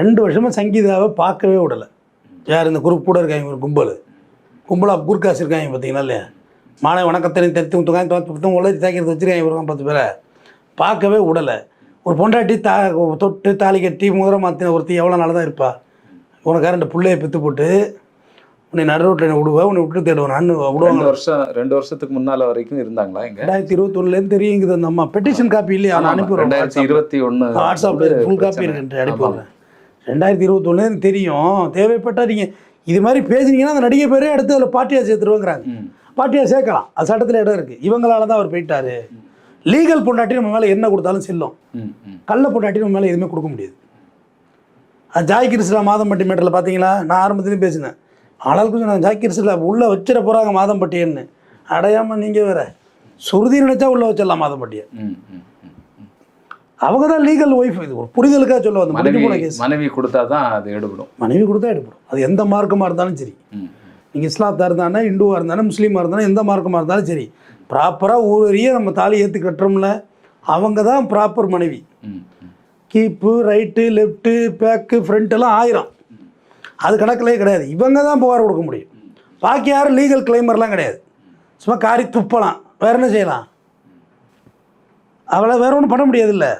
2 வருஷமாக சங்கீதாவை பார்க்கவே விடலை. யார் இந்த குரூப் கூட இருக்காங்க, ஒரு கும்பலாக குர்காஸ் இருக்காங்க பார்த்தீங்களா இல்லையா, மாலை வணக்கத்தை தெரிவித்து உலகத்தை தாக்கிறது வச்சுருக்காங்க இவருக்கான் 10 பேரை, பார்க்கவே விடலை. ஒரு பொண்டாட்டி தொட்டு தாலி கட்டி முதல மாற்றின ஒருத்தி எவ்வளோ நாள் தான் இருப்பா? உனக்கார 2 பிள்ளையை பெற்று போட்டு உன்னை நடு ரோட்டில் விடுவேன், உன்னை விட்டு தேடுவேன் நான் விடுவாங்க. 2 வருஷத்துக்கு முன்னால் வரைக்கும் இருந்தாங்களா? இங்கே 2021 தெரியுங்குது. அந்த அம்மா பெட்டிஷன் காப்பி இல்லையா, நான் அனுப்பிடுறேன். 2021 வாட்ஸ்அப்பில் ஃபுல் காப்பி இருக்குன்ட்டு அனுப்பிடுறேன். 2021 தெரியும். தேவைப்பட்டால் நீங்கள் இது மாதிரி பேசுனீங்கன்னா அந்த நடிகை பேரே அடுத்து அதில் பார்ட்டியாக சேர்த்துருவாங்கிறாங்க. பார்ட்டியாக சேர்க்கலாம், அது சட்டத்தில் இடம் இருக்குது. இவங்களால தான் அவர் போயிட்டார். லீகல் பொண்டாட்டி நம்ம மேலே என்ன கொடுத்தாலும் செல்லும், கள்ள பொண்டாட்டி நம்ம மேலே எதுவுமே கொடுக்க முடியாது. அது ஜாய் கிருஷ்ணா மாதம்பட்டி மேட்டரில் பார்த்தீங்களா, நான் ஆரம்பத்துலேயும் பேசினேன். ஆளாளுக்கு சொன்னாங்க ஜாய் கிருஷ்ணா உள்ளே வச்சிட போகிறாங்க மாதம்பட்டியன்னு. அடையாமல் நீங்கள் வேறு சுருதி நினச்சா உள்ளே வச்சிடலாம் மாதம்பட்டியை. அவங்க தான் லீகல் ஒய்ஃப். இது ஒரு புரிதலுக்காக சொல்ல வந்து மனைவி கொடுத்தா தான் அது எடுபடும். மனைவி கொடுத்தா எடுபடும். அது எந்த மார்க்கமாக இருந்தாலும் சரி, நீங்கள் இஸ்லாத்தாக இருந்தானே, இந்துவாக இருந்தானே, முஸ்லீமாக இருந்தானே, எந்த மார்க்கமாக இருந்தாலும் சரி, ப்ராப்பராக ஊரறிய நம்ம தாலி ஏற்றி கட்டுறோம்ல, அவங்க தான் ப்ராப்பர் மனைவி. கீப்பு ரைட்டு லெஃப்ட்டு பேக்கு ஃப்ரண்ட்டெல்லாம் 1000 அது கணக்கிலே கிடையாது. இவங்க தான் புகார் கொடுக்க முடியும். பாக்கி யாரும் லீகல் கிளைமர்லாம் கிடையாது. சும்மா காரி துப்பலாம், வேறு என்ன செய்யலாம்? அவளை வேறு ஒன்றும் பண்ண முடியாது இல்லை.